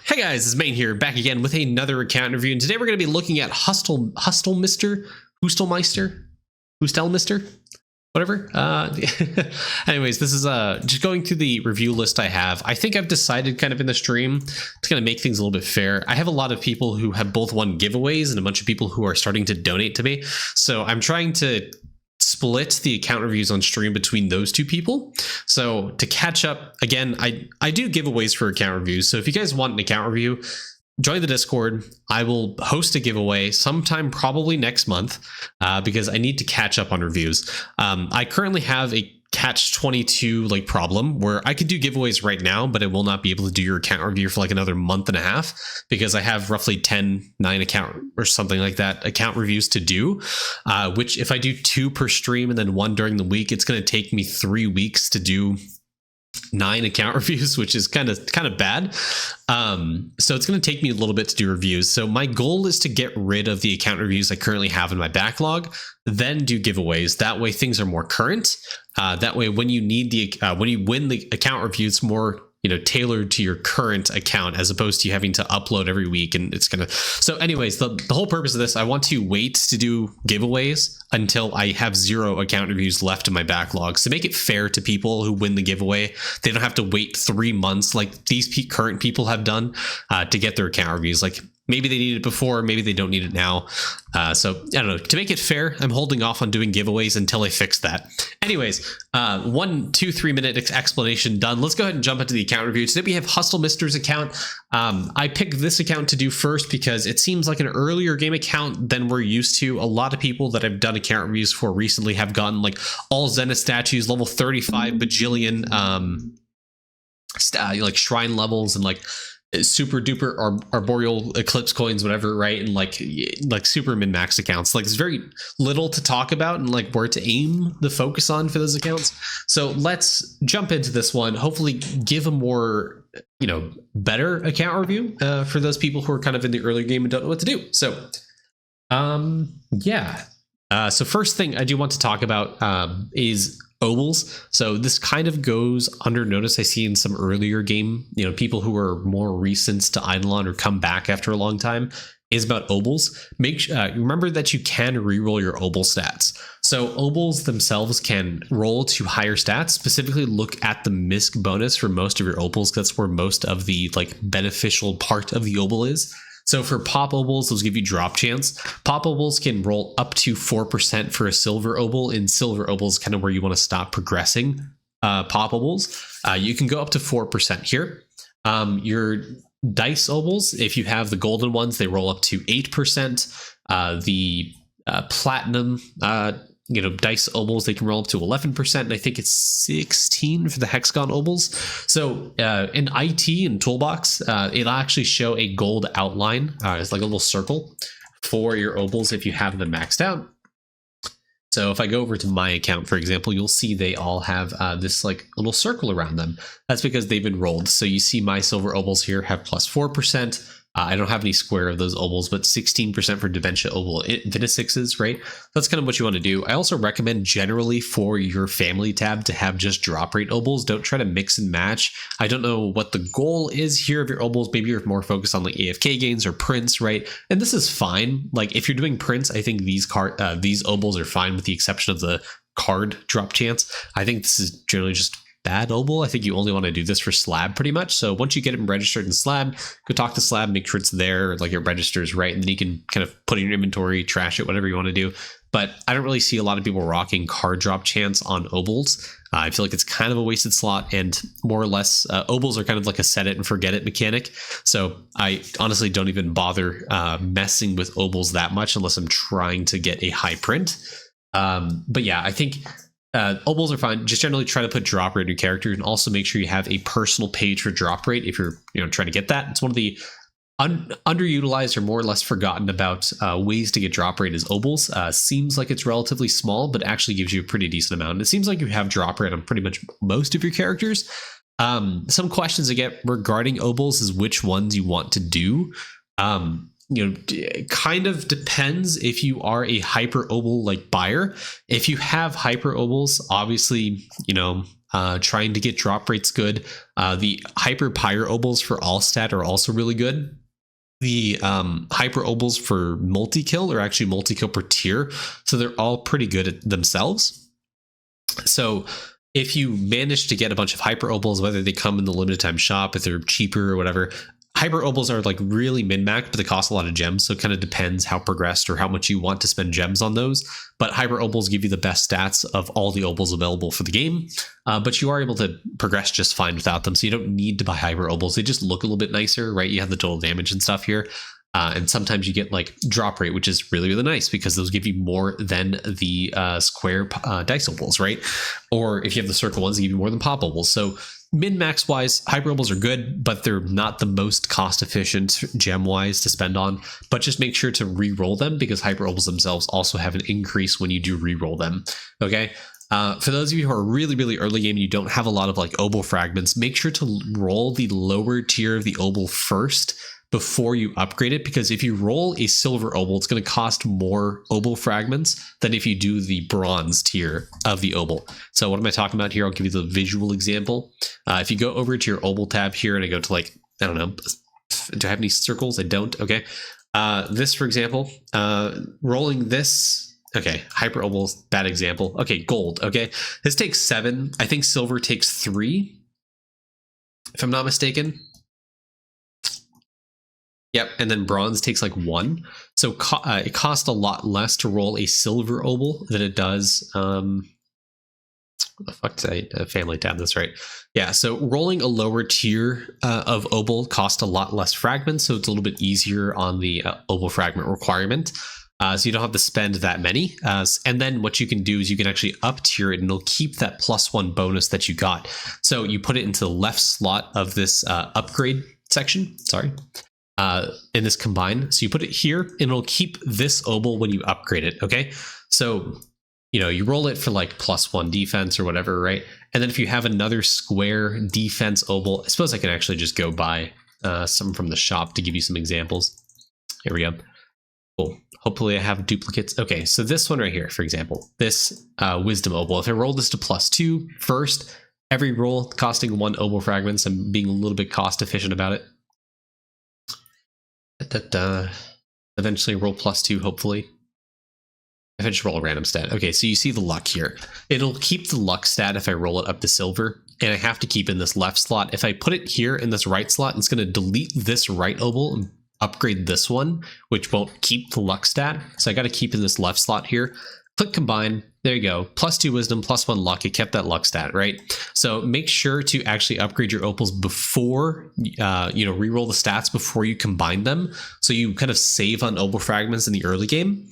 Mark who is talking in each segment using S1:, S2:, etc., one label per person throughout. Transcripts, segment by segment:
S1: Hey guys, it's Main here, back again with another account review, and today we're going to be looking at Hustelmister, whatever. Anyways, this is just going through the review list I have. I think I've decided kind of in the stream to kind of make things a little bit fair. I have a lot of people who have both won giveaways and a bunch of people who are starting to donate to me, so I'm trying to split the account reviews on stream between those two people. So to catch up, again, I do giveaways for account reviews. So if you guys want an account review, join the Discord. I will host a giveaway sometime probably next month because I need to catch up on reviews. I currently have a catch-22 like problem where I could do giveaways right now, but I will not be able to do your account review for like another month and a half because I have roughly 9 account or something like that account reviews to do, which if I do 2 per stream and then 1 during the week, it's going to take me 3 weeks to do 9 account reviews, which is kind of bad. So it's going to take me a little bit to do reviews. So my goal is to get rid of the account reviews I currently have in my backlog, then do giveaways. That way things are more current. That way when you need when you win the account review, it's more tailored to your current account as opposed to you having to upload every week. And it's gonna, so anyways, the whole purpose of this, I want to wait to do giveaways until I have 0 account reviews left in my backlogs to make it fair to people who win the giveaway. They don't have to wait 3 months like these current people have done to get their account reviews. Like maybe they needed it before, maybe they don't need it now. So I don't know, to make it fair, I'm holding off on doing giveaways until I fix that. Anyways, 1, 2, 3 minute explanation done. Let's go ahead and jump into the account review. Today we have Hustelmister's account. I picked this account to do first because it seems like an earlier game account than we're used to. A lot of people that I've done account reviews for recently have gotten like all Zenith statues, level 35 bajillion like shrine levels and like super duper arboreal eclipse coins, whatever, right? And like super min-max accounts. Like there's very little to talk about and like where to aim the focus on for those accounts. So let's jump into this one, hopefully give a more better account review for those people who are kind of in the earlier game and don't know what to do. So yeah, so first thing I do want to talk about is Obols. So this kind of goes under notice. I see in some earlier game, people who are more recent to Idleon or come back after a long time, is about Obols. Remember that you can reroll your Obol stats. So Obols themselves can roll to higher stats. Specifically, look at the misc bonus for most of your Obols. That's where most of the like beneficial part of the Obol is. So for pop Obols, those give you drop chance. Pop Obols can roll up to 4% for a silver Obol. In silver Obols, kind of where you want to stop progressing pop Obols. You can go up to 4% here. Your dice Obols, if you have the golden ones, they roll up to 8%. The platinum dice Obols, they can roll up to 11%, and I think it's 16 for the hexagon Obols. So in IT and toolbox, it'll actually show a gold outline. It's like a little circle for your Obols if you have them maxed out. So if I go over to my account, for example, you'll see they all have this like little circle around them. That's because they've been rolled. So you see my silver Obols here have plus 4%. I don't have any square of those Obols, but 16% for Dementia Obol Vinasixes, right? That's kind of what you want to do. I also recommend generally for your family tab to have just drop rate Obols. Don't try to mix and match. I don't know what the goal is here of your Obols. Maybe you're more focused on like AFK gains or prints, right? And this is fine. Like if you're doing prints, I think these Obols are fine with the exception of the card drop chance. I think this is generally just bad Obol. I think you only want to do this for Slab pretty much. So once you get it registered in Slab, go talk to Slab, make sure it's there, like it registers right, and then you can kind of put it in your inventory, trash it, whatever you want to do. But I don't really see a lot of people rocking card drop chance on Obols. I feel like it's kind of a wasted slot, and more or less Obols are kind of like a set it and forget it mechanic. So I honestly don't even bother messing with Obols that much unless I'm trying to get a high print. But yeah, I think Obols are fine. Just generally try to put drop rate in your character, and also make sure you have a personal page for drop rate if you're trying to get that. It's one of the underutilized or more or less forgotten about ways to get drop rate is Obols. Seems like it's relatively small, but actually gives you a pretty decent amount. And it seems like you have drop rate on pretty much most of your characters. Some questions I get regarding Obols is which ones you want to do. It kind of depends if you are a hyper Obol like buyer. If you have hyper Obols, obviously, trying to get drop rates good. The hyper pyre obols for all stat are also really good. The hyper obols for multi-kill are actually multi-kill per tier, so they're all pretty good at themselves. So if you manage to get a bunch of hyper obols, whether they come in the limited time shop, if they're cheaper or whatever, hyper obols are like really min-maxed, but they cost a lot of gems. So it kind of depends how progressed or how much you want to spend gems on those. But hyper obols give you the best stats of all the obols available for the game. But you are able to progress just fine without them. So you don't need to buy hyper obols. They just look a little bit nicer, right? You have the total damage and stuff here. And sometimes you get like drop rate, which is really, really nice because those give you more than the square dice obols, right? Or if you have the circle ones, they give you more than pop obols. So min-max wise, hyper obols are good, but they're not the most cost efficient gem wise to spend on. But just make sure to re-roll them because hyper obols themselves also have an increase when you do re-roll them. Okay. For those of you who are really, really early game, you don't have a lot of like obol fragments, make sure to roll the lower tier of the obol first before you upgrade it, because if you roll a silver obol, it's going to cost more obol fragments than if you do the bronze tier of the obol. So what am I talking about here? I'll give you the visual example. If you go over to your obol tab here and I go to like, I don't know, do I have any circles? I don't. Okay. This, for example, rolling this. Okay. Hyper obol, bad example. Okay. Gold. Okay. This takes 7. I think silver takes 3, if I'm not mistaken. Yep, and then bronze takes like 1. So it costs a lot less to roll a silver obol than it does. What the fuck did I family tab? That's right. Yeah, so rolling a lower tier of obol costs a lot less fragments, so it's a little bit easier on the obol fragment requirement. So you don't have to spend that many. And then what you can do is you can actually up tier it and it'll keep that +1 bonus that you got. So you put it into the left slot of this upgrade section. Sorry. In this combine. So you put it here and it'll keep this obol when you upgrade it. Okay. So, you know, you roll it for like +1 defense or whatever, right? And then if you have another square defense obol, I suppose I can actually just go buy some from the shop to give you some examples. Here we go. Cool. Hopefully I have duplicates. Okay. So this one right here, for example, this wisdom obol, if I roll this to +2 first, every roll costing 1 obol fragments, I'm being a little bit cost efficient about it. Eventually roll +2, hopefully. Eventually roll a random stat. Okay, so you see the luck here. It'll keep the luck stat if I roll it up to silver, and I have to keep in this left slot. If I put it here in this right slot, it's going to delete this right obol and upgrade this one, which won't keep the luck stat. So I got to keep in this left slot here. Click combine. There you go. +2 wisdom, +1 luck. It kept that luck stat, right? So make sure to actually upgrade your opals before, re-roll the stats before you combine them. So you kind of save on obol fragments in the early game.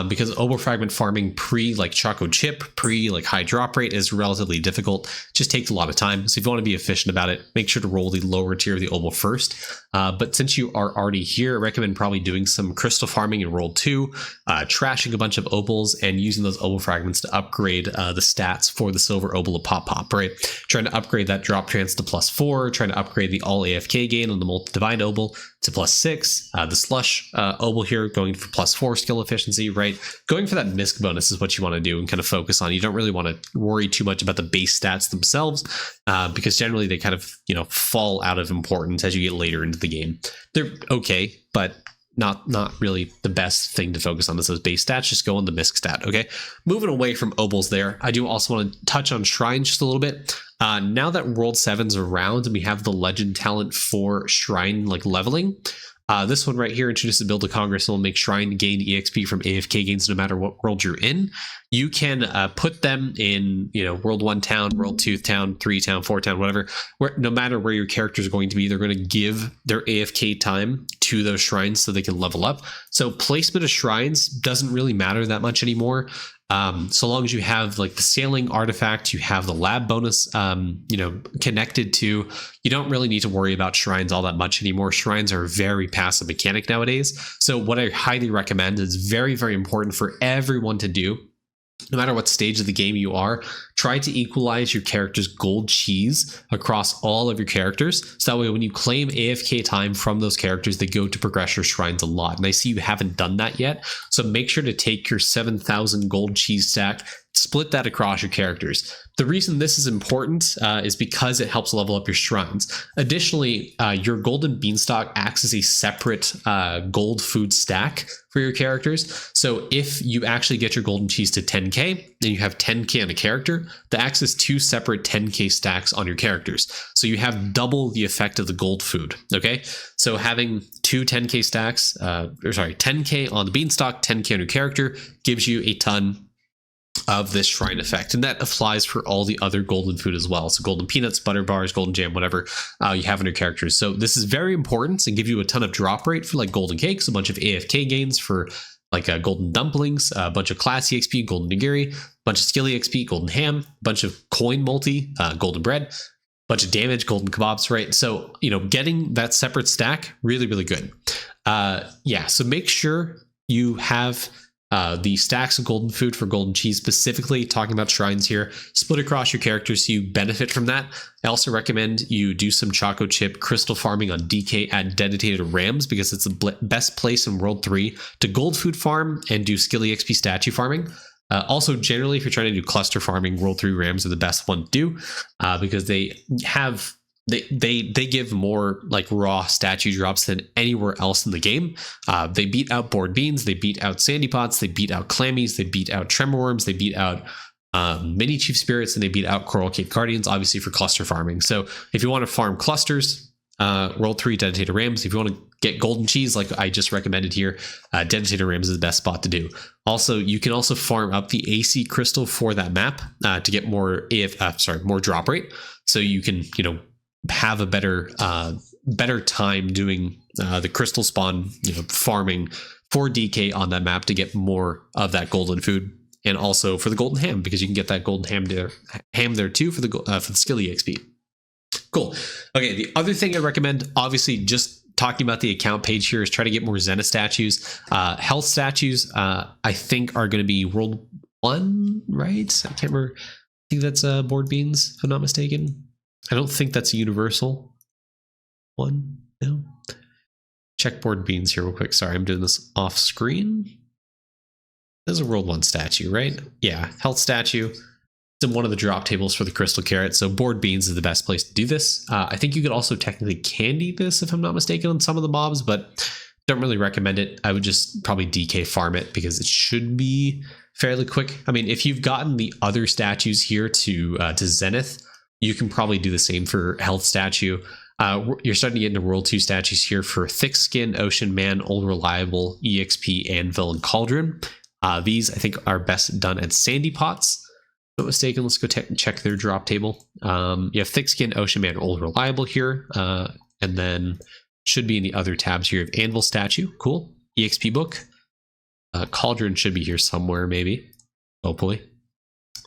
S1: Because obol fragment farming pre like Choco Chip, pre like high drop rate is relatively difficult. Just takes a lot of time. So if you want to be efficient about it, make sure to roll the lower tier of the obol first. But since you are already here, I recommend probably doing some crystal farming in roll 2, trashing a bunch of obols and using those obol fragments to upgrade the stats for the silver obol of Pop, right? Trying to upgrade that drop chance to +4, trying to upgrade the all AFK gain on the multi-divine obol to +6, the slush obol here going for +4 skill efficiency, right? Going for that misc bonus is what you want to do and kind of focus on. You don't really want to worry too much about the base stats themselves because generally they kind of, fall out of importance as you get later into the game. They're okay, but not really the best thing to focus on is those base stats. Just go on the misc stat. Okay, moving away from obols there, I do also want to touch on shrines just a little bit. Now that World 7's around and we have the legend talent for shrine like leveling, this one right here introduces Build a Congress and will make shrine gain EXP from AFK gains no matter what world you're in. You can put them in, World 1 town, World 2 town, 3 town, 4 town, whatever. Where no matter where your character is going to be, they're going to give their AFK time to those shrines so they can level up. So placement of shrines doesn't really matter that much anymore. So long as you have like the sailing artifact, you have the lab bonus, connected to, you don't really need to worry about shrines all that much anymore. Shrines are a very passive mechanic nowadays. So what I highly recommend is very, very important for everyone to do. No matter what stage of the game you are, try to equalize your character's gold cheese across all of your characters. So that way when you claim AFK time from those characters, they go to progress your shrines a lot. And I see you haven't done that yet. So make sure to take your 7,000 gold cheese stack, split that across your characters. the reason this is important is because it helps level up your shrines. Additionally, your golden beanstalk acts as a separate gold food stack for your characters. So if you actually get your golden cheese to 10k, and you have 10k on a character, that acts as 2 separate 10k stacks on your characters. So you have double the effect of the gold food. Okay, so having 2 10k stacks, 10k on the beanstalk, 10k on your character, gives you a ton of this shrine effect, and that applies for all the other golden food as well. So golden peanuts, butter bars, golden jam, whatever you have in your characters. So this is very important and give you a ton of drop rate for like golden cakes, a bunch of AFK gains for like golden dumplings, a bunch of class EXP, golden nigiri, a bunch of skill EXP, golden ham, a bunch of coin multi, golden bread, bunch of damage, golden kebabs, right? So, getting that separate stack, really, really good. So make sure you have the stacks of golden food for golden cheese, specifically talking about shrines here, split across your characters so you benefit from that. I also recommend you do some choco chip crystal farming on DK at dedicated rams, because it's the best place in World 3 to gold food farm and do skill EXP statue farming. Also, generally, if you're trying to do cluster farming, World 3 rams are the best one to do because they have they give more like raw statue drops than anywhere else in the game. They beat out board beans, they beat out sandy pots, they beat out clammies, they beat out tremor worms, they beat out mini chief spirits, and they beat out coral cave guardians, obviously for cluster farming. So if you want to farm clusters, World 3 dedicated rams. If you want to get golden cheese like I just recommended here, dedicated rams is the best spot to do. Also, you can also farm up the AC crystal for that map to get more more drop rate, so you can have a better time doing the crystal spawn farming for DK on that map to get more of that golden food, and also for the golden ham, because you can get that golden ham there too for the skill EXP. Cool. Okay, the other thing I recommend, obviously just talking about the account page here, is try to get more Zenith statues. Health statues I think are going to be World 1, right? I can't remember. I think that's board beans, if I'm not mistaken. I don't think that's a universal one. No. Check board beans here real quick. Sorry, I'm doing this off screen. There's a World 1 statue, right? Yeah, health statue. It's in one of the drop tables for the crystal carrot. So board beans is the best place to do this. I think you could also technically candy this, if I'm not mistaken, on some of the mobs, but don't really recommend it. I would just probably DK farm it because it should be fairly quick. I mean, if you've gotten the other statues here to Zenith, you can probably do the same for health statue. You're starting to get into World 2 statues here for Thick Skin, Ocean Man, Old Reliable, EXP, Anvil, and Cauldron. These, I think, are best done at Sandy Pots. If I'm not mistaken, let's go check their drop table. You have Thick Skin, Ocean Man, Old Reliable here. And then should be in the other tabs here. You have Anvil statue. Cool. EXP book. Cauldron should be here somewhere, maybe. Hopefully.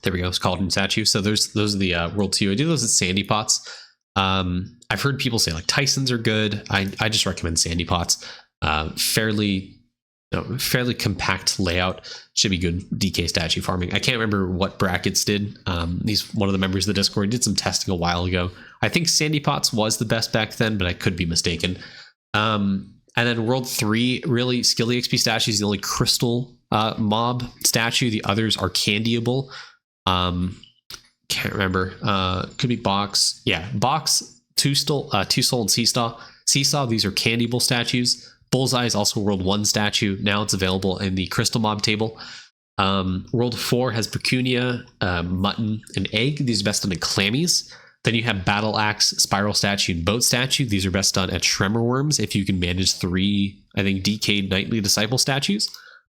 S1: There we go. It's Cauldron statue. So those are the World 2. I do those at Sandy Pots. I've heard people say like Tyson's are good. I just recommend Sandy Pots. Fairly compact layout. Should be good DK statue farming. I can't remember what brackets did. One of the members of the Discord did some testing a while ago. I think Sandy Pots was the best back then, but I could be mistaken. And then World 3, really, skill EXP statue is the only crystal mob statue. The others are candyable. Can't remember. Could be Box. Yeah, Box, Two Soul, and Seesaw. Seesaw, these are candyable statues. Bullseye is also World 1 statue. Now it's available in the crystal mob table. World 4 has Pecunia, Mutton, and Egg. These are best done in Clammies. Then you have Battle Axe, Spiral statue, and Boat statue. These are best done at Tremor Worms if you can manage 3, I think, DK Knightly Disciple statues.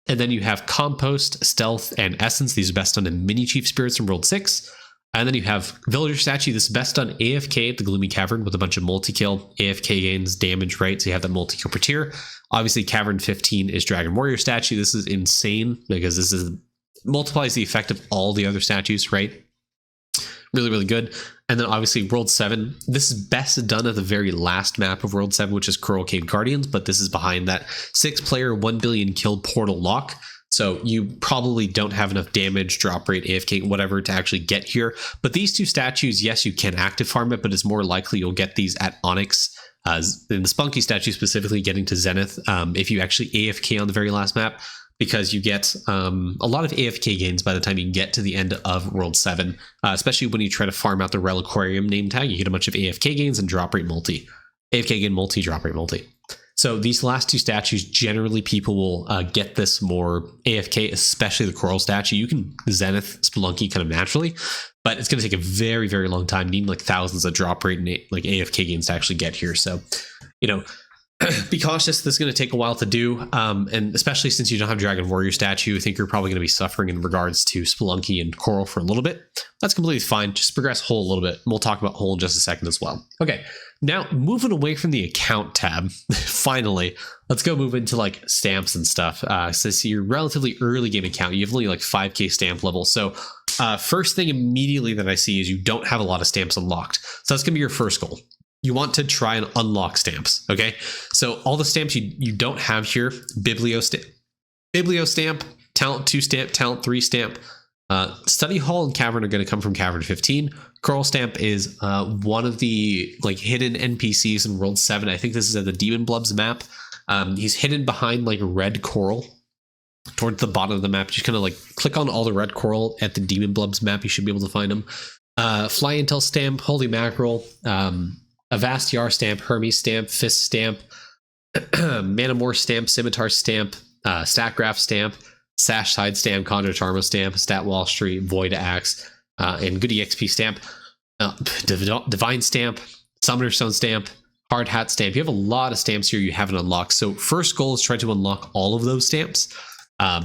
S1: And then you have Compost, Stealth, and Essence. These are best done in Mini Chief Spirits in World 6. And then you have Villager statue. This is best done AFK at the Gloomy Cavern with a bunch of multi-kill. AFK gains damage, right? So you have that multi-kill per tier. Obviously, Cavern 15 is Dragon Warrior statue. This is insane because this is multiplies the effect of all the other statues, right? Really, really good. And then obviously World 7. This is best done at the very last map of World 7, which is Coral Cave Guardians, but this is behind that 6-player, 1 billion kill portal lock. So you probably don't have enough damage, drop rate, AFK, whatever to actually get here. But these 2 statues, yes, you can active farm it, but it's more likely you'll get these at Onyx. In the Spunky statue specifically, getting to Zenith if you actually AFK on the very last map, because you get a lot of AFK gains by the time you get to the end of World 7, especially when you try to farm out the Reliquarium name tag. You get a bunch of AFK gains and drop rate multi. AFK gain multi, drop rate multi. So these last two statues, generally people will get this more AFK, especially the Coral statue. You can Zenith Spelunky kind of naturally, but it's going to take a very, very long time, needing like thousands of drop rate and like AFK gains to actually get here. So, you know, be cautious. This is going to take a while to do. And especially since you don't have Dragon Warrior statue, I think you're probably going to be suffering in regards to Spelunky and Coral for a little bit. That's completely fine. Just progress Hole a little bit. We'll talk about Hole in just a second as well. Okay. Now, moving away from the account tab, finally, let's go move into like stamps and stuff. So this is your relatively early game account. You have only like 5k stamp level. So first thing immediately that I see is you don't have a lot of stamps unlocked. So that's going to be your first goal. You want to try and unlock stamps, okay? So all the stamps you don't have here, Biblio stamp, Talent 2 stamp, Talent 3 stamp, Study Hall and Cavern are going to come from Cavern 15. Coral stamp is one of the like hidden NPCs in World 7. I think this is at the Demon Blubs map. He's hidden behind like red coral towards the bottom of the map. Just kind of like click on all the red coral at the Demon Blubs map. You should be able to find them. Fly Intel stamp, Holy Mackerel, Avast Yar stamp, Hermes stamp, Fist stamp, Manamore stamp, Scimitar stamp, Statgraph stamp, Sash Side stamp, Conjure Charmo stamp, Stat Wall Street, Void Axe, and Good EXP stamp, Divine stamp, Summoner Stone stamp, Hard Hat stamp. You have a lot of stamps here you haven't unlocked. So first goal is try to unlock all of those stamps.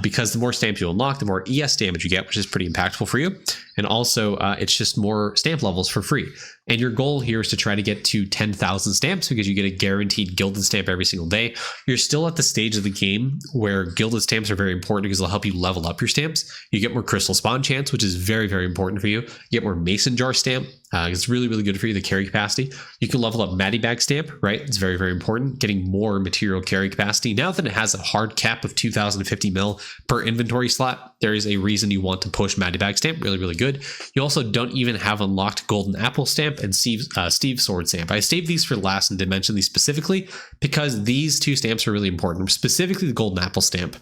S1: Because the more stamps you unlock, the more ES damage you get, which is pretty impactful for you. And also, it's just more stamp levels for free. And your goal here is to try to get to 10,000 stamps because you get a guaranteed gilded stamp every single day. You're still at the stage of the game where gilded stamps are very important because they'll help you level up your stamps. You get more crystal spawn chance, which is very, very important for you. You get more mason jar stamp. It's really, really good for you, the carry capacity. You can level up Matty Bag stamp, right? It's very, very important. Getting more material carry capacity. Now that it has a hard cap of 2,050 mil per inventory slot, there is a reason you want to push Matty Bag stamp. Really, really good. You also don't even have unlocked Golden Apple stamp and Steve Sword stamp. I saved these for last and did mention these specifically because these two stamps are really important, specifically the Golden Apple stamp.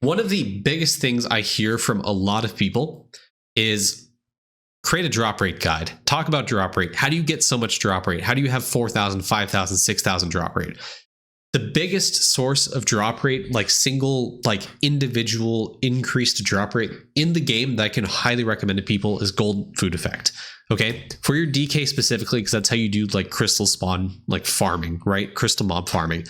S1: One of the biggest things I hear from a lot of people is create a drop rate guide. Talk about drop rate. How do you get so much drop rate? How do you have 4,000, 5,000, 6,000 drop rate? The biggest source of drop rate, like single, like individual increased drop rate in the game that I can highly recommend to people is Gold Food Effect. Okay, for your DK specifically, because that's how you do like crystal spawn, like farming, right? Crystal mob farming.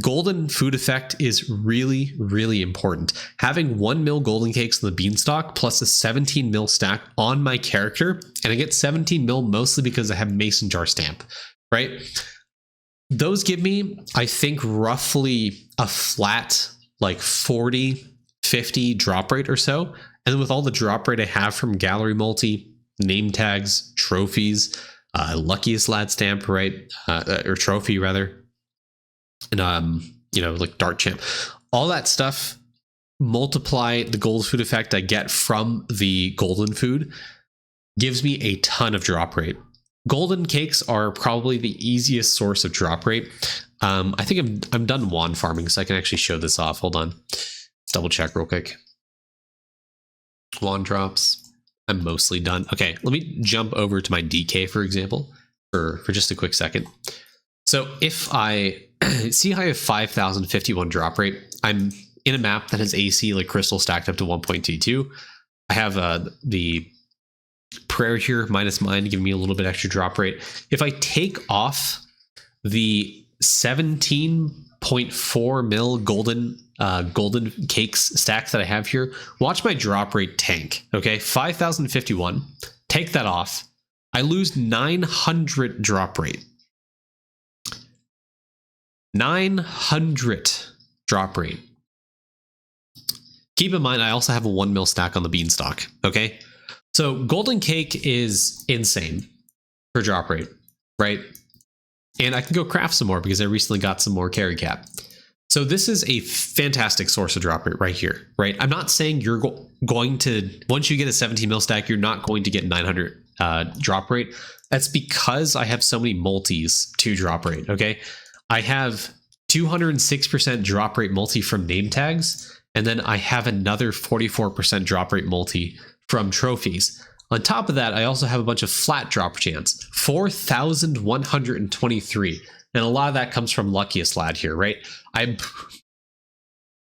S1: Golden Food Effect is really, really important. Having 1 mil golden cakes in the beanstalk plus a 17 mil stack on my character, and I get 17 mil mostly because I have Mason Jar stamp, right? Those give me, I think, roughly a flat like 40, 50 drop rate or so. And then with all the drop rate I have from gallery multi, name tags, trophies, luckiest lad stamp, right? Or trophy rather. And, you know, like Dart Champ, all that stuff, multiply the gold food effect I get from the golden food gives me a ton of drop rate. Golden cakes are probably the easiest source of drop rate. I think I'm done wand farming, so I can actually show this off. Hold on. Let's double check real quick. Wand drops. I'm mostly done. Okay, let me jump over to my DK, for example, for just a quick second. So if I see how I have 5,051 drop rate, I'm in a map that has AC like crystal stacked up to 1.22. I have the prayer here minus mine, giving me a little bit extra drop rate. If I take off the 17.4 mil golden cakes stack that I have here, watch my drop rate tank. Okay, 5,051. Take that off. I lose 900 drop rate. 900 drop rate. Keep in mind, I also have a 1 mil stack on the beanstalk. Okay. So golden cake is insane for drop rate, right? And I can go craft some more because I recently got some more carry cap. So this is a fantastic source of drop rate right here, right? I'm not saying you're going to, once you get a 17 mil stack, you're not going to get 900 drop rate. That's because I have so many multis to drop rate, okay? I have 206% drop rate multi from name tags And then I have another 44% drop rate multi from trophies. On top of that, I also have a bunch of flat drop chance, 4,123. And a lot of that comes from Luckiest Lad here, right? I'm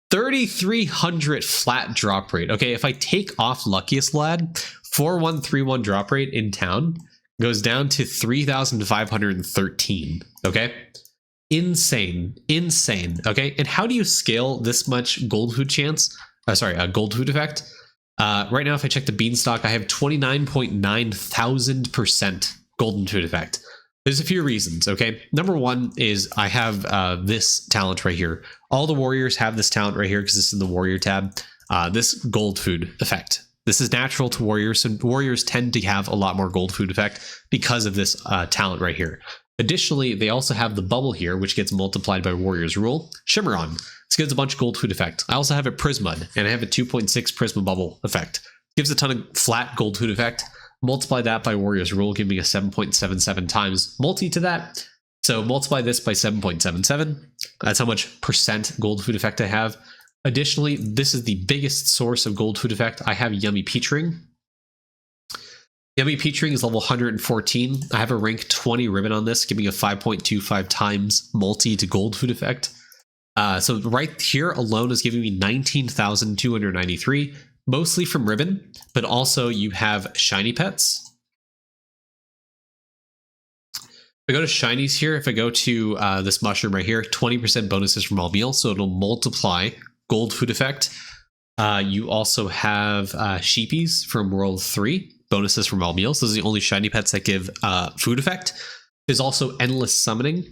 S1: 3,300 flat drop rate. Okay, if I take off Luckiest Lad, 4,131 drop rate in town goes down to 3,513. Okay, insane. Okay, and how do you scale this much gold food chance? Gold food effect. Right now, if I check the Beanstalk, I have 29,900% golden food effect. There's a few reasons, okay? Number one is I have this talent right here. All the warriors have this talent right here because this is in the warrior tab. This gold food effect. This is natural to warriors, so warriors tend to have a lot more gold food effect because of this talent right here. Additionally, they also have the bubble here, which gets multiplied by warrior's rule. Shimmeron. This gives a bunch of gold food effect. I also have a Prismud, and I have a 2.6 Prisma bubble effect. Gives a ton of flat gold food effect. Multiply that by warrior's rule, giving me a 7.77 times multi to that. So multiply this by 7.77. That's how much percent gold food effect I have. Additionally, this is the biggest source of gold food effect. I have Yummy Peach Ring. Yummy Peach Ring is level 114. I have a rank 20 ribbon on this, giving a 5.25 times multi to gold food effect. So right here alone is giving me 19,293, mostly from ribbon, but also you have shiny pets. If I go to shinies here, if I go to this mushroom right here, 20% bonuses from all meals, so it'll multiply gold food effect. You also have sheepies from World 3, bonuses from all meals. Those are the only shiny pets that give food effect. There's also Endless Summoning.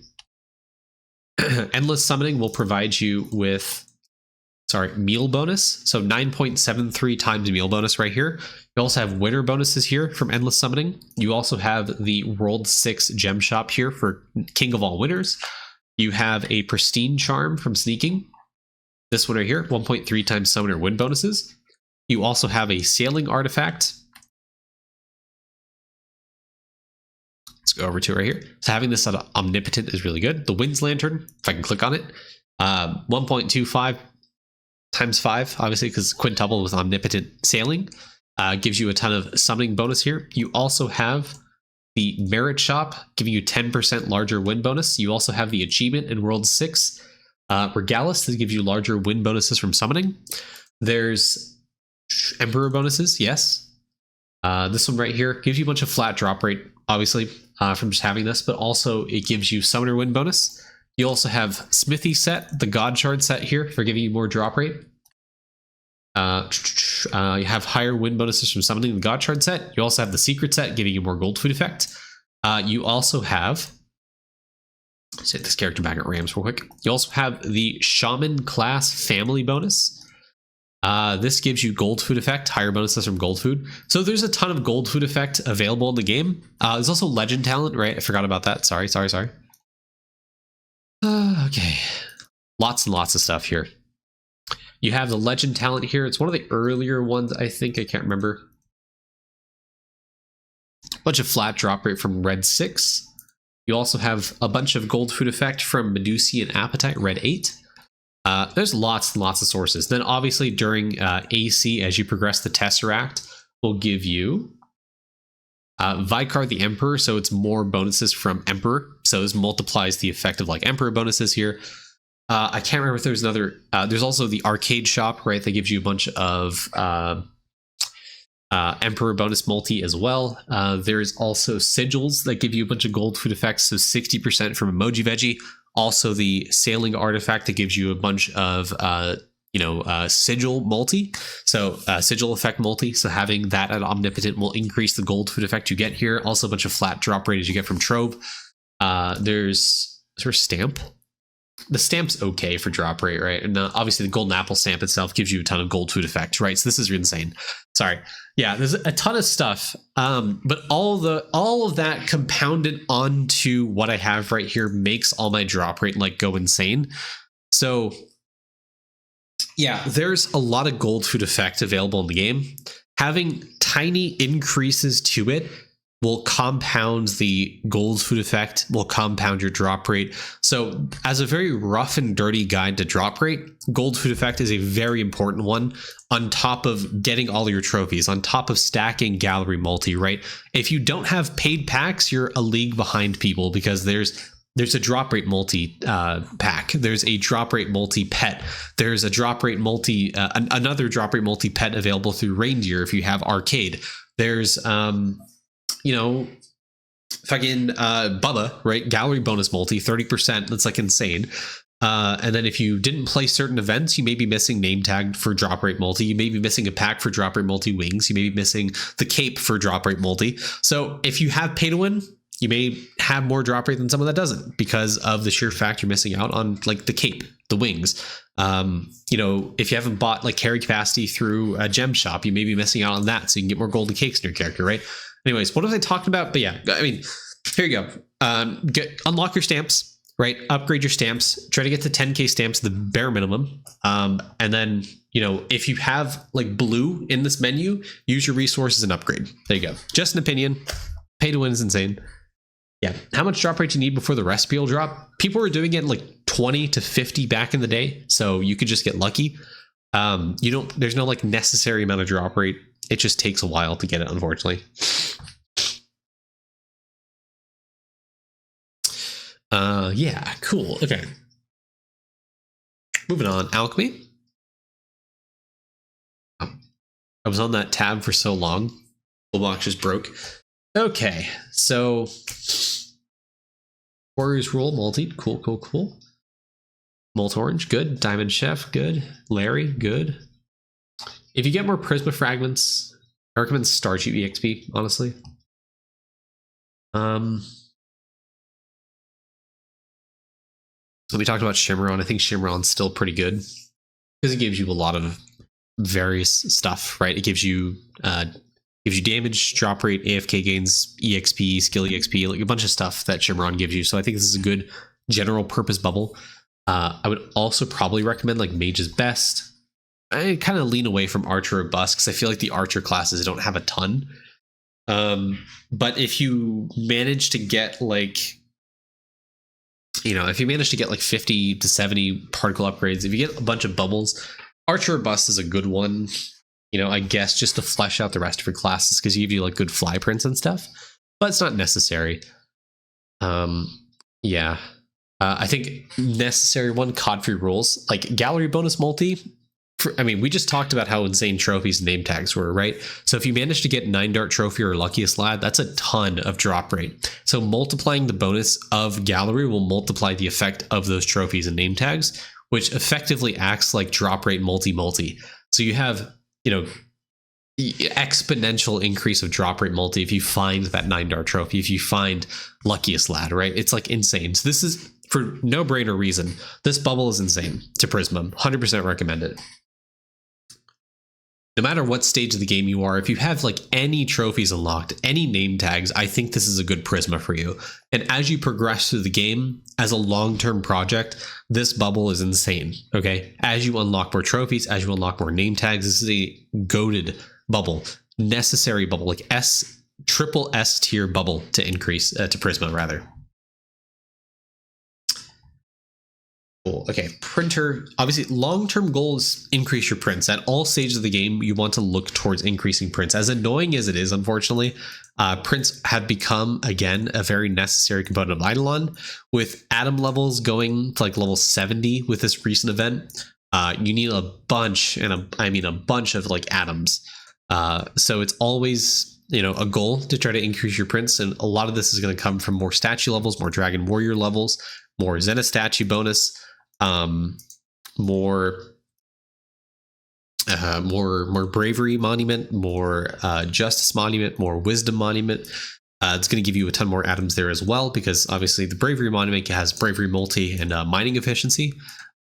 S1: Endless Summoning will provide you with, meal bonus. So 9.73 times meal bonus right here. You also have winter bonuses here from Endless Summoning. You also have the World 6 gem shop here for King of All Winners. You have a Pristine Charm from Sneaking. This one right here, 1.3 times summoner win bonuses. You also have a Sailing Artifact. Let's go over to it right here. So having this at Omnipotent is really good. The Wind's Lantern, if I can click on it, 1.25 times 5, obviously, because quintuple with Omnipotent Sailing gives you a ton of summoning bonus here. You also have the Merit Shop, giving you 10% larger win bonus. You also have the Achievement in World 6, Regalis, that gives you larger win bonuses from summoning. There's Emperor bonuses, yes. This one right here gives you a bunch of flat drop rate, obviously, from just having this, but also it gives you summoner win bonus. You also have Smithy set, the God Shard set here for giving you more drop rate. You have higher win bonuses from summoning the God Shard set. You also have the Secret set, giving you more gold food effect. You also have, let's hit this character back at Rams real quick. You also have the Shaman class family bonus. This gives you gold food effect, higher bonuses from gold food. So there's a ton of gold food effect available in the game. There's also legend talent, right? I forgot about that. Sorry. Okay. Lots and lots of stuff here. You have the legend talent here. It's one of the earlier ones, I think. I can't remember. A bunch of flat drop rate from Red 6. You also have a bunch of gold food effect from Medusian Appetite, Red 8. There's lots and lots of sources. Then obviously during AC, as you progress the Tesseract, will give you Vicar the Emperor, so it's more bonuses from Emperor. So this multiplies the effect of like Emperor bonuses here. I can't remember if there's another. There's also the Arcade Shop, right? That gives you a bunch of Emperor bonus multi as well. There's also Sigils that give you a bunch of gold food effects, so 60% from Emoji Veggie. Also the Sailing Artifact that gives you a bunch of sigil multi, so sigil effect multi. So having that at Omnipotent will increase the gold food effect you get here. Also a bunch of flat drop rate as you get from Trove. Is there a stamp? The stamp's okay for drop rate, right? And obviously the golden apple stamp itself gives you a ton of gold food effect, right? So this is insane. Sorry. Yeah, there's a ton of stuff. But all of that compounded onto what I have right here makes all my drop rate like go insane. So yeah, there's a lot of gold food effect available in the game. Having tiny increases to it will compound the gold food effect, will compound your drop rate. So as a very rough and dirty guide to drop rate, gold food effect is a very important one on top of getting all your trophies, on top of stacking gallery multi, right? If you don't have paid packs, you're a league behind people because there's a drop rate multi pack. There's a drop rate multi pet. There's a drop rate multi, another drop rate multi pet available through Reindeer if you have Arcade. There's, fucking Bubba, right? Gallery bonus multi, 30%. That's like insane. And then if you didn't play certain events, you may be missing name tag for drop rate multi. You may be missing a pack for drop rate multi wings. You may be missing the cape for drop rate multi. So if you have pay to win, you may have more drop rate than someone that doesn't because of the sheer fact you're missing out on like the cape, the wings. If you haven't bought like carry capacity through a gem shop, you may be missing out on that. So you can get more golden cakes in your character, right? Anyways, what was I talking about? But yeah, I mean, here you go. Unlock your stamps, right? Upgrade your stamps. Try to get to 10k stamps, the bare minimum. And then, if you have like blue in this menu, use your resources and upgrade. There you go. Just an opinion. Pay to win is insane. Yeah. How much drop rate do you need before the recipe will drop? People were doing it like 20 to 50 back in the day. So you could just get lucky. There's no like necessary amount of drop rate. It just takes a while to get it, unfortunately. Yeah, cool. Okay. Moving on. Alchemy. I was on that tab for so long. The box just broke. Okay, so Warriors Rule, multi. Cool. Molt Orange, good. Diamond Chef, good. Larry, good. If you get more Prisma Fragments, I recommend Starchy EXP, honestly. So we talked about Shimmeron. I think Shimmeron's still pretty good because it gives you a lot of various stuff, right? It gives you damage, drop rate, AFK gains, EXP, skill EXP, like a bunch of stuff that Shimmeron gives you. So I think this is a good general purpose bubble. I would also probably recommend like Mage's Best. I kind of lean away from Archer or Bust because I feel like the Archer classes don't have a ton. But if you manage to get like, if you manage to get like 50 to 70 particle upgrades, if you get a bunch of bubbles, Archer or Bust is a good one. I guess just to flesh out the rest of your classes because you give you like good fly prints and stuff, but it's not necessary. Yeah. I think necessary one, COD-free rules, like gallery bonus multi. We just talked about how insane trophies and name tags were, right? So if you manage to get 9 Dart Trophy or Luckiest Lad, that's a ton of drop rate. So multiplying the bonus of gallery will multiply the effect of those trophies and name tags, which effectively acts like drop rate multi. So you have, exponential increase of drop rate multi if you find that 9 Dart Trophy, if you find Luckiest Lad, right? It's like insane. So this is, for no brainer reason, this bubble is insane to Prisma. 100% recommend it. No matter what stage of the game you are, if you have like any trophies unlocked, any name tags, I think this is a good Prisma for you. And as you progress through the game as a long-term project, this bubble is insane. Okay. As you unlock more trophies, as you unlock more name tags, this is a goated bubble, necessary bubble, like triple S tier bubble to increase to Prisma rather. Cool. Okay, printer. Obviously, long-term goals increase your prints. At all stages of the game, you want to look towards increasing prints. As annoying as it is, unfortunately, prints have become, again, a very necessary component of Idleon. With Atom levels going to like level 70 with this recent event, you need a bunch, and a bunch of like atoms. So it's always, a goal to try to increase your prints, and a lot of this is going to come from more statue levels, more Dragon Warrior levels, more Zenith statue bonus. More bravery monument, more justice monument, more wisdom monument. It's going to give you a ton more atoms there as well, because obviously the bravery monument has bravery multi and mining efficiency,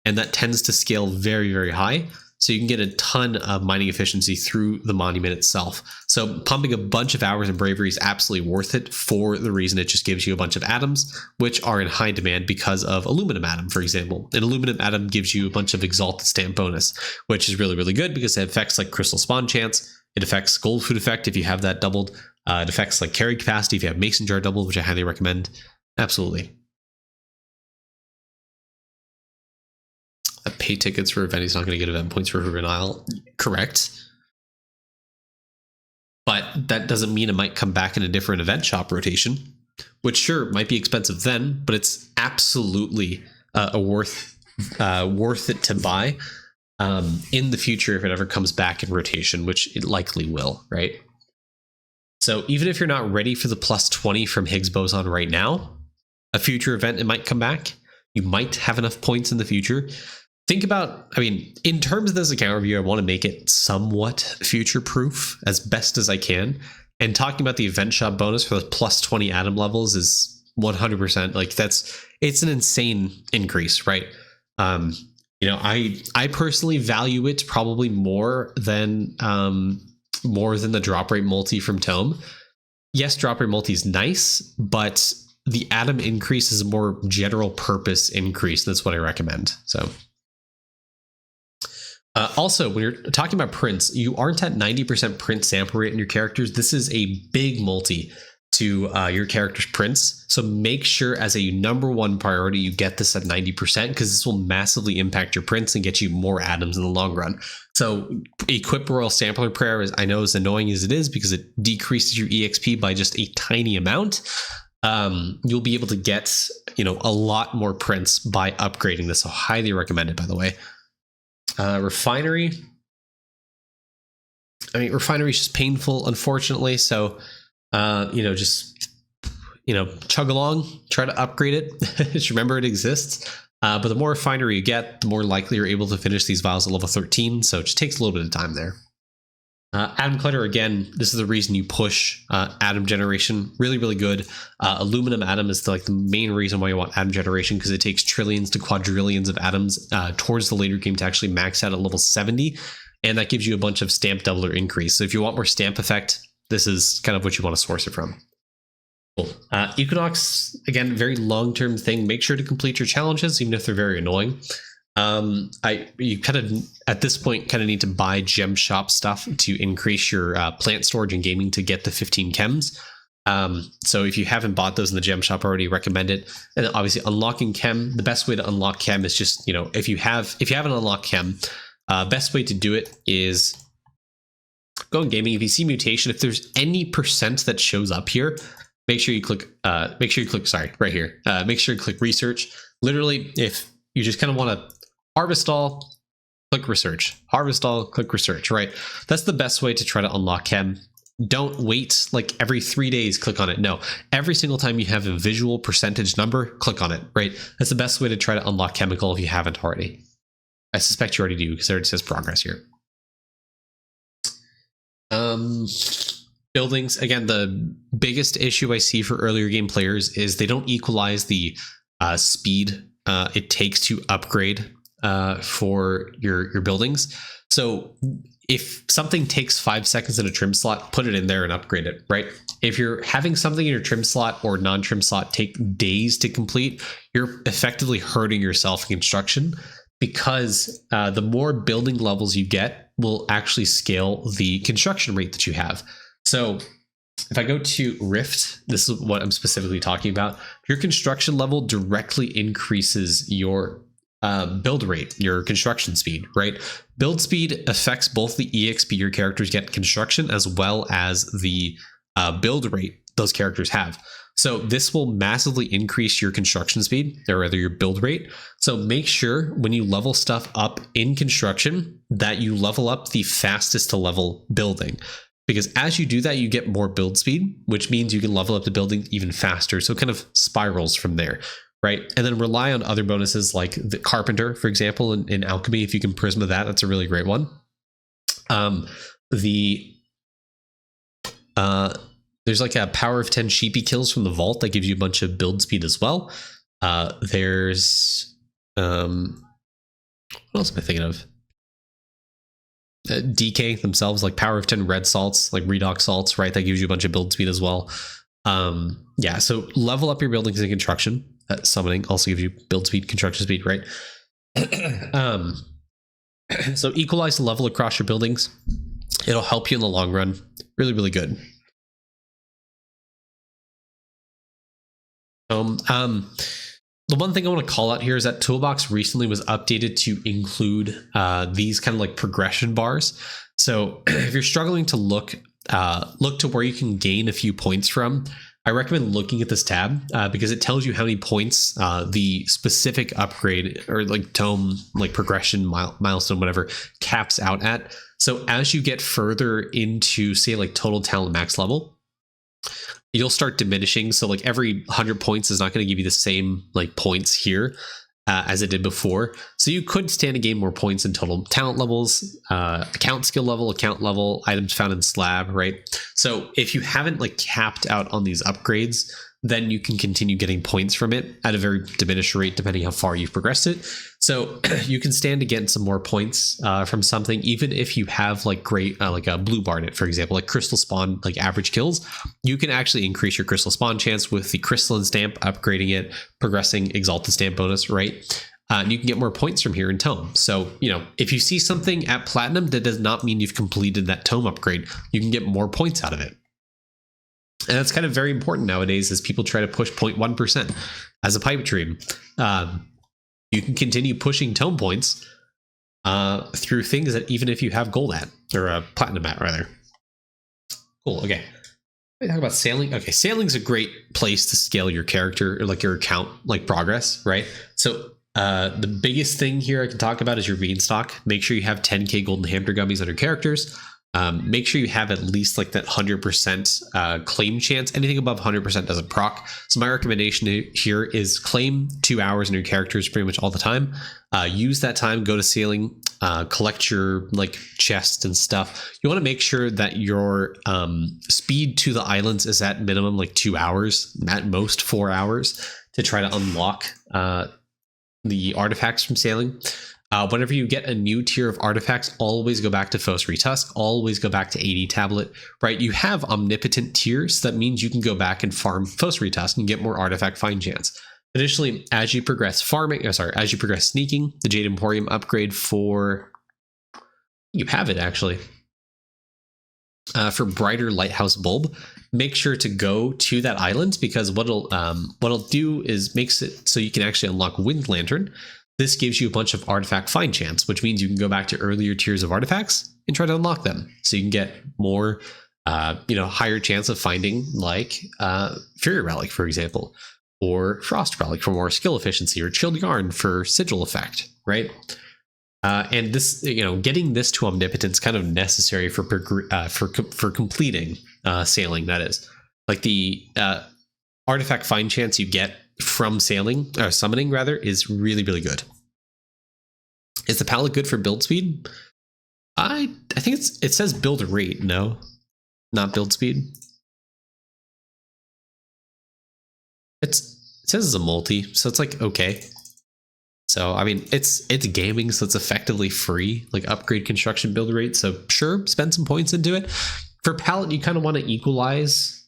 S1: and that tends to scale very, very high. So you can get a ton of mining efficiency through the monument itself. So pumping a bunch of hours in bravery is absolutely worth it for the reason it just gives you a bunch of atoms, which are in high demand because of aluminum atom, for example. An aluminum atom gives you a bunch of exalted stamp bonus, which is really, really good because it affects like crystal spawn chance. It affects gold food effect if you have that doubled. It affects like carry capacity if you have Mason Jar double, which I highly recommend. Absolutely. Pay tickets for event. He's not going to get event points for Riven Isle. Correct. But that doesn't mean it might come back in a different event shop rotation, which sure might be expensive then, but it's absolutely worth it to buy in the future if it ever comes back in rotation, which it likely will, right? So even if you're not ready for the plus 20 from Higgs boson right now, a future event it might come back. You might have enough points in the future. Think about, I mean, in terms of this account review, I want to make it somewhat future-proof as best as I can. And talking about the event shop bonus for the plus 20 atom levels is 100%. Like it's an insane increase, right? I personally value it probably more than the drop rate multi from Tome. Yes, drop rate multi is nice, but the atom increase is a more general purpose increase. That's what I recommend. So. Also, when you're talking about prints, you aren't at 90% print sample rate in your characters. This is a big multi to your character's prints. So make sure as a number one priority, you get this at 90% because this will massively impact your prints and get you more atoms in the long run. So equip Royal Sampler Prayer, I know as annoying as it is because it decreases your EXP by just a tiny amount. You'll be able to get, a lot more prints by upgrading this. So highly recommend it, by the way. Refinery. Refinery is just painful, unfortunately. So, just chug along, try to upgrade it. Just remember it exists. But the more refinery you get, the more likely you're able to finish these vials at level 13. So it just takes a little bit of time there. Atom Clutter, again, this is the reason you push atom generation. Really, really good. Aluminum atom is the main reason why you want atom generation, because it takes trillions to quadrillions of atoms towards the later game to actually max out at level 70. And that gives you a bunch of stamp doubler increase. So if you want more stamp effect, this is kind of what you want to source it from. Cool. Equinox, again, very long-term thing. Make sure to complete your challenges, even if they're very annoying. You kind of at this point kind of need to buy gem shop stuff to increase your plant storage and gaming to get the 15 chems. So if you haven't bought those in the gem shop already, recommend it. And obviously unlocking chem, the best way to unlock chem is just, if you haven't unlocked chem, best way to do it is go in gaming. If you see mutation, if there's any percent that shows up here, make sure you click right here. Make sure you click research. Literally, if you just kind of want to harvest all, click research. Harvest all, click research, right? That's the best way to try to unlock chem. Don't wait every 3 days, click on it. No, every single time you have a visual percentage number, click on it, right? That's the best way to try to unlock chemical if you haven't already. I suspect you already do because there it says progress here. Buildings, again, the biggest issue I see for earlier game players is they don't equalize the speed it takes to upgrade for your buildings. So if something takes 5 seconds in a trim slot, put it in there and upgrade it, right? If you're having something in your trim slot or non-trim slot take days to complete, you're effectively hurting yourself in construction, because the more building levels you get will actually scale the construction rate that you have. So if I go to Rift, this is what I'm specifically talking about. Your construction level directly increases your build rate, your construction speed, right? Build speed affects both the EXP your characters get in construction as well as the build rate those characters have. So this will massively increase your construction speed, or rather your build rate. So make sure when you level stuff up in construction that you level up the fastest to level building. Because as you do that, you get more build speed, which means you can level up the building even faster. So it kind of spirals from there, right? And then rely on other bonuses like the Carpenter, for example, in Alchemy. If you can Prisma that, that's a really great one. There's a power of 10 sheepy kills from the vault that gives you a bunch of build speed as well. There's what else am I thinking of? DK themselves, power of 10 red salts, redox salts, right? That gives you a bunch of build speed as well. Yeah, so level up your buildings in construction. Summoning also gives you build speed, construction speed, right? So equalize the level across your buildings. It'll help you in the long run. Really, really good. Tome. The one thing I want to call out here is that Toolbox recently was updated to include these kind of like progression bars. So if you're struggling to look to where you can gain a few points from, I recommend looking at this tab because it tells you how many points the specific upgrade or like tome, like progression milestone, whatever, caps out at. So as you get further into, say, like total talent max level, you'll start diminishing. So like every 100 points is not going to give you the same like points here as it did before. So you could stand to gain more points in total talent levels, account level, items found in slab, right? So if you haven't like capped out on these upgrades, then you can continue getting points from it at a very diminished rate, depending how far you've progressed it. So you can stand to get some more points from something, even if you have like great, like a blue bar in it, for example, like crystal spawn, like average kills. You can actually increase your crystal spawn chance with the crystalline stamp, upgrading it, progressing exalted stamp bonus, right? And you can get more points from here in Tome. So, you know, if you see something at platinum, that does not mean you've completed that Tome upgrade. You can get more points out of it. And that's kind of very important nowadays as people try to push 0.1% as a pipe dream. You can continue pushing Tome points through things that even if you have gold at, or platinum at, rather. Cool, okay. We talk about sailing. Okay, sailing's a great place to scale your character, or like your account, like progress, right? So the biggest thing here I can talk about is your beanstalk. Make sure you have 10k golden hamster gummies on your characters. Make sure you have at least like that 100% claim chance. Anything above 100% doesn't proc. So my recommendation here is claim 2 hours in your characters pretty much all the time. Use that time, go to sailing, collect your like chests and stuff. You want to make sure that your speed to the islands is at minimum like 2 hours, at most 4 hours, to try to unlock the artifacts from sailing. Whenever you get a new tier of artifacts, always go back to Fosri Tusk, always go back to 80 Tablet, right? You have omnipotent tiers. That means you can go back and farm Fosri Tusk and get more artifact find chance. Additionally, as you progress as you progress sneaking, the Jade Emporium upgrade for, you have it actually, for Brighter Lighthouse Bulb, make sure to go to that island, because what it'll do is makes it so you can actually unlock Wind Lantern. This gives you a bunch of artifact find chance, which means you can go back to earlier tiers of artifacts and try to unlock them. So you can get more, higher chance of finding like Fury Relic, for example, or Frost Relic for more skill efficiency, or Chilled Yarn for sigil effect, right? And this, getting this to omnipotence is kind of necessary for completing sailing. That is, like the artifact find chance you get from summoning rather, is really, really good. Is the palette good for build speed? I think it says build rate. No, not build speed. It says it's a multi, so it's like okay. So I mean, it's gaming, so it's effectively free, like upgrade construction build rate. So sure, spend some points into it. For palette, you kind of want to equalize.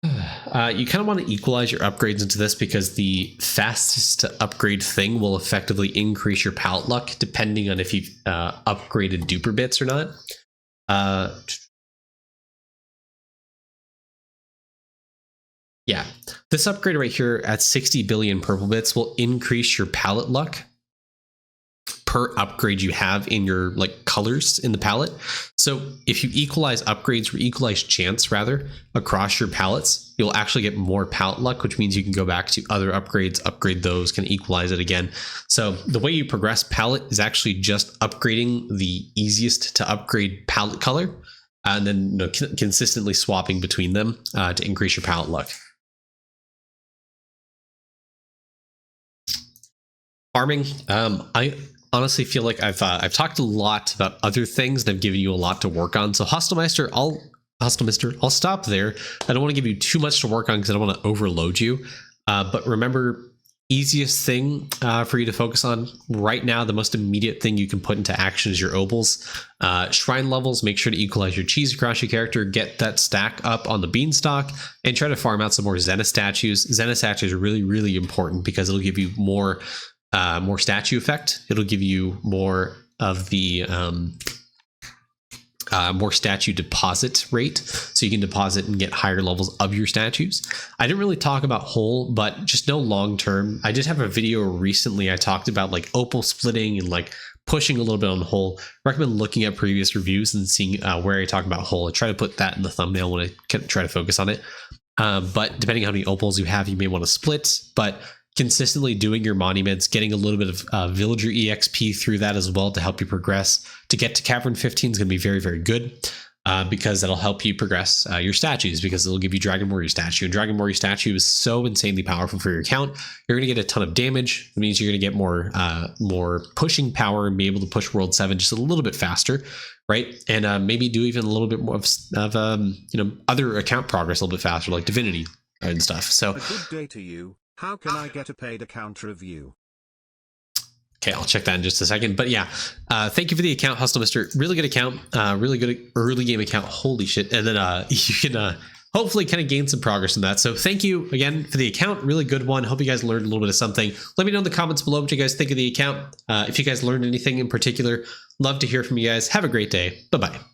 S1: You kind of want to equalize your upgrades into this, because the fastest to upgrade thing will effectively increase your palette luck, depending on if you've upgraded duper bits or not. Yeah, this upgrade right here at 60 billion purple bits will increase your palette luck per upgrade you have in your like colors in the palette. So if you equalize upgrades, or equalize chance rather, across your palettes, you'll actually get more palette luck, which means you can go back to other upgrades, upgrade those, can equalize it again. So the way you progress palette is actually just upgrading the easiest to upgrade palette color, and then consistently swapping between them to increase your palette luck. Farming, I honestly feel like I've talked a lot about other things and I've given you a lot to work on. So Hustelmister, I'll stop there. I don't want to give you too much to work on because I don't want to overload you. But remember, easiest thing for you to focus on right now, the most immediate thing you can put into action is your Obols. Shrine levels, make sure to equalize your cheese across your character, get that stack up on the beanstalk, and try to farm out some more Zena statues. Zena statues are really, really important because it'll give you more statue effect. It'll give you more of the more statue deposit rate, so you can deposit and get higher levels of your statues. I didn't really talk about whole, but just know long term. I did have a video recently I talked about like opal splitting and like pushing a little bit on whole. Recommend looking at previous reviews and seeing where I talk about whole. I try to put that in the thumbnail when I try to focus on it. But depending on how many opals you have, you may want to split, but consistently doing your monuments, getting a little bit of villager exp through that as well to help you progress to get to cavern 15 is going to be very, very good, because that'll help you progress your statues, because it'll give you dragon warrior statue, and dragon warrior statue is so insanely powerful for your account. You're going to get a ton of damage. It means you're going to get more pushing power and be able to push world 7 just a little bit faster, right? And maybe do even a little bit more of other account progress a little bit faster, like divinity and stuff. So
S2: a good day to you. How can I get a paid account review?
S1: Okay, I'll check that in just a second. But yeah, thank you for the account, Hustelmister. Really good account, really good early game account. Holy shit. And then you can hopefully kind of gain some progress in that. So thank you again for the account. Really good one. Hope you guys learned a little bit of something. Let me know in the comments below what you guys think of the account. If you guys learned anything in particular, love to hear from you guys. Have a great day. Bye-bye.